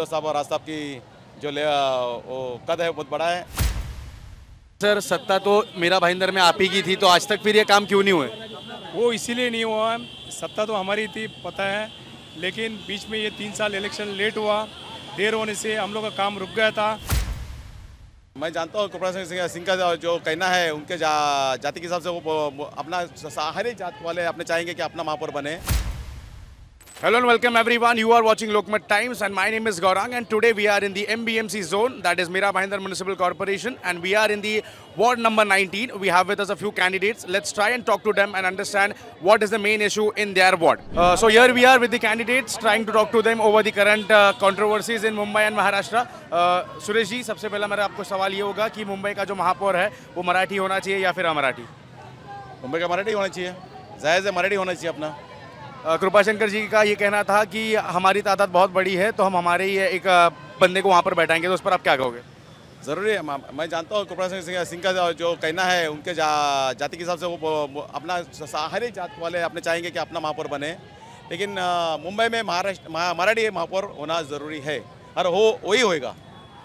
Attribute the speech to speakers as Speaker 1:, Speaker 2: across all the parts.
Speaker 1: उद्धव साहब और राज साहब की जो वो कद है बहुत बड़ा है।
Speaker 2: सर सत्ता तो मीरा भाईंदर में आप ही की थी, तो आज तक फिर ये काम क्यों नहीं हुए?
Speaker 3: वो इसीलिए नहीं हुआ, सत्ता तो हमारी थी पता है, लेकिन बीच में ये 3 साल इलेक्शन लेट हुआ, देर होने से हम लोग का काम रुक गया था।
Speaker 1: मैं जानता हूँ कृपाल सिंह का जो कहना है उनके जाति के हिसाब से वो अपना हर एक जात वाले अपने चाहेंगे कि अपना महापौर बने।
Speaker 2: Hello and welcome everyone. You are watching Lokmat Times and my name is Gaurang and today we are in the MBMC zone, that is Mira Bhayandar Municipal Corporation, and we are in the ward number 19. We have with us a few candidates. Let's try and talk to them and understand what is the main issue in their ward. So here we are with the candidates trying to talk to them over the current controversies in Mumbai and Maharashtra. Suresh ji, सबसे पहला मेरा आपको सवाल ये होगा कि मुंबई का जो महापौर है वो मराठी होना चाहिए या फिर अमराठी?
Speaker 1: मुंबई का मराठी होना चाहिए, जायज़ है, मराठी होना चाहिए अपना।
Speaker 2: कृपाशंकर जी का ये कहना था कि हमारी तादाद बहुत बड़ी है तो हम हमारे ही एक बंदे को वहाँ पर बैठाएंगे, तो उस पर आप क्या कहोगे?
Speaker 1: ज़रूरी है, मैं जानता हूँ कृपाल सिंह का जो कहना है उनके जाति के हिसाब से वो अपना हर एक जात वाले अपने चाहेंगे कि अपना महापौर बने, लेकिन मुंबई में मराठी महापौर होना ज़रूरी है और वही होएगा।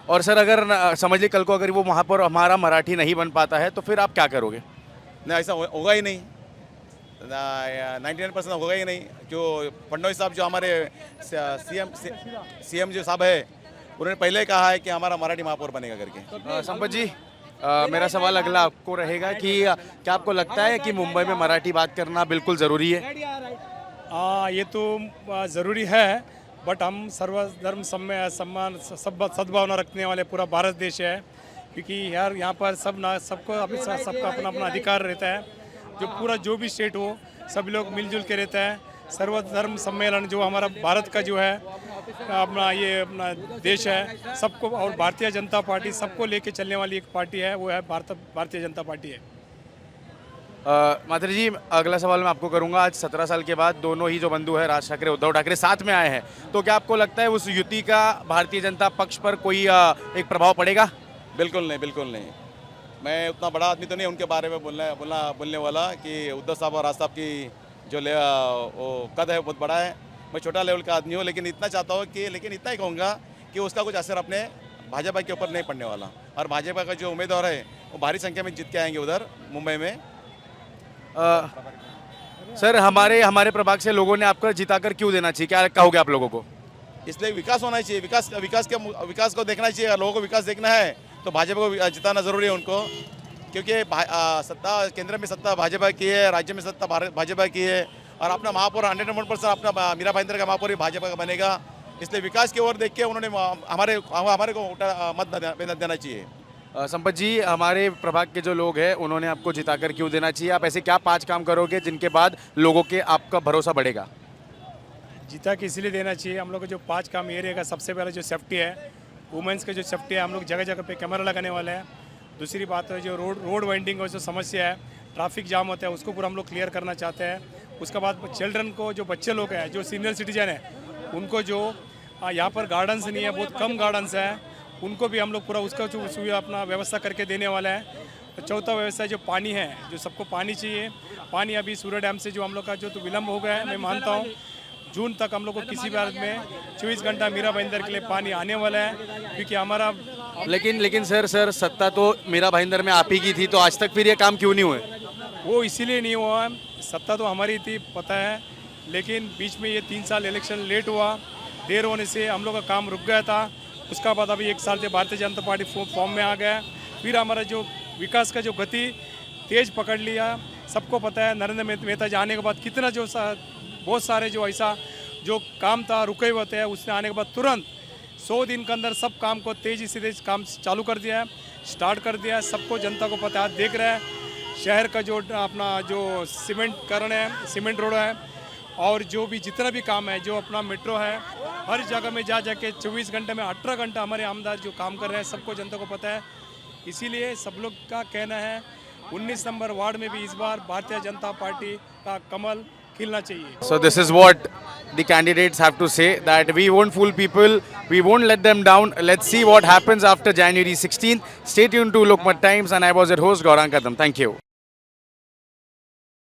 Speaker 2: और सर अगर समझ लीजिए कल को अगर वो महापौर हमारा मराठी नहीं बन पाता है तो फिर आप क्या करोगे?
Speaker 1: नहीं, ऐसा होगा ही नहीं, 99% होगा ही नहीं। जो फडणवीस साहब जो हमारे सीएम जो साहब है उन्होंने पहले कहा है कि हमारा मराठी महापौर बनेगा करके।
Speaker 2: संपत जी, मेरा सवाल अगला आपको रहेगा कि क्या आपको लगता है कि मुंबई में मराठी बात करना बिल्कुल ज़रूरी है?
Speaker 3: ये तो ज़रूरी है, बट हम सर्वधर्म सम्मान सद्भावना रखने वाले पूरा भारत देश है, क्योंकि यार यहाँ पर सबका अपना अपना अधिकार रहता है। जो भी स्टेट हो सभी लोग मिलजुल के रहता है। सर्वधर्म सम्मेलन जो हमारा भारत का जो है अपना देश है, सबको, और भारतीय जनता पार्टी सबको लेके चलने वाली एक पार्टी है, वो है भारतीय जनता पार्टी है।
Speaker 2: माधुरी जी, अगला सवाल मैं आपको करूंगा। आज 17 साल के बाद दोनों ही जो बंधु है राज ठाकरे उद्धव ठाकरे साथ में आए हैं, तो क्या आपको लगता है उस युति का भारतीय जनता पक्ष पर कोई एक प्रभाव पड़ेगा?
Speaker 1: बिल्कुल नहीं, बिल्कुल नहीं। मैं उतना बड़ा आदमी तो नहीं उनके बारे में बोलने वाला कि उद्धव साहब और राज साहब की जो वो कद है बहुत बड़ा है। मैं छोटा लेवल का आदमी हूँ, लेकिन इतना चाहता हूँ कि इतना ही कहूँगा कि उसका कुछ असर अपने भाजपा के ऊपर नहीं पड़ने वाला, और भाजपा का जो उम्मीदवार है वो भारी संख्या में जीत के आएंगे उधर मुंबई में।
Speaker 2: सर हमारे प्रभाग से लोगों ने आपको जिताकर क्यों देना चाहिए, क्या कहोगे आप लोगों को?
Speaker 1: इसलिए विकास होना चाहिए, विकास को देखना चाहिए। लोगों को विकास देखना है तो भाजपा को जिताना ज़रूरी है उनको, क्योंकि सत्ता केंद्र में सत्ता भाजपा की है, राज्य में सत्ता भाजपा की है, और अपना महापौर 100% अपना मीरा भाईंदर का महापौर ही भाजपा का बनेगा। इसलिए विकास की ओर देख के उन्होंने हमारे को मत देना चाहिए।
Speaker 2: संपत जी, हमारे प्रभाग के जो लोग हैं उन्होंने आपको जिताकर क्यों देना चाहिए? आप ऐसे क्या 5 काम करोगे जिनके बाद लोगों के आपका भरोसा बढ़ेगा?
Speaker 3: जीता के इसलिए देना चाहिए, हम लोग को जो 5 काम ये रहेगा। सबसे पहले जो सेफ्टी है, वुमेंस का जो सेफ्टी है, हम लोग जगह जगह पे कैमरा लगाने वाले हैं। दूसरी बात है जो रोड वाइंडिंग का जो समस्या है, ट्रैफिक जाम होता है, उसको पूरा हम लोग क्लियर करना चाहते हैं। उसके बाद चिल्ड्रन को, जो बच्चे लोग हैं, जो सीनियर सिटीजन है, उनको जो यहाँ पर गार्डन्स नहीं है, बहुत कम गार्डन्स है, उनको भी हम लोग पूरा उसका जो अपना व्यवस्था करके देने वाला है। चौथा व्यवस्था जो पानी है, जो सबको पानी चाहिए, पानी अभी सूर्य डैम से जो हम लोग का जो तो विलम्ब हो गया है, मैं मानता हूँ जून तक हम लोग को किसी भी हालत में 24 घंटा मीरा भाईंदर के लिए पानी आने वाला है, क्योंकि हमारा
Speaker 2: लेकिन सर सत्ता तो मीरा भाईंदर में आप ही की थी, तो आज तक फिर ये काम क्यों नहीं हुए?
Speaker 3: वो इसीलिए नहीं हुआ, सत्ता तो हमारी थी पता है, लेकिन बीच में ये 3 साल इलेक्शन लेट हुआ, देर होने से हम लोग का काम रुक गया था। उसका बाद अभी 1 साल से भारतीय जनता पार्टी फॉर्म में आ गया, फिर हमारा जो विकास का जो गति तेज पकड़ लिया। सबको पता है नरेंद्र मेहता जी आने के बाद कितना जो बहुत सारे जो ऐसा जो काम था रुके हुए थे, उसने आने के बाद तुरंत 100 दिन के अंदर सब काम को तेज़ी से काम चालू कर दिया है, स्टार्ट कर दिया है। सबको जनता को पता है, देख रहे हैं शहर का जो अपना जो सीमेंट रोड है, और जो भी जितना भी काम है, जो अपना मेट्रो है, हर जगह में जाके 24 घंटे में 18 घंटा हमारे आमदार जो काम कर रहे हैं, सबको जनता को पता है। इसीलिए सब लोग का कहना है 19 नंबर वार्ड में भी इस बार भारतीय जनता पार्टी का कमल खिलना चाहिए।
Speaker 2: So this is what the candidates have to say, that we won't fool people, we won't let them down. Let's see what happens after January 16th. Stay tuned to Lokmat Times, and I was your host Gaurang Kadam. Thank you.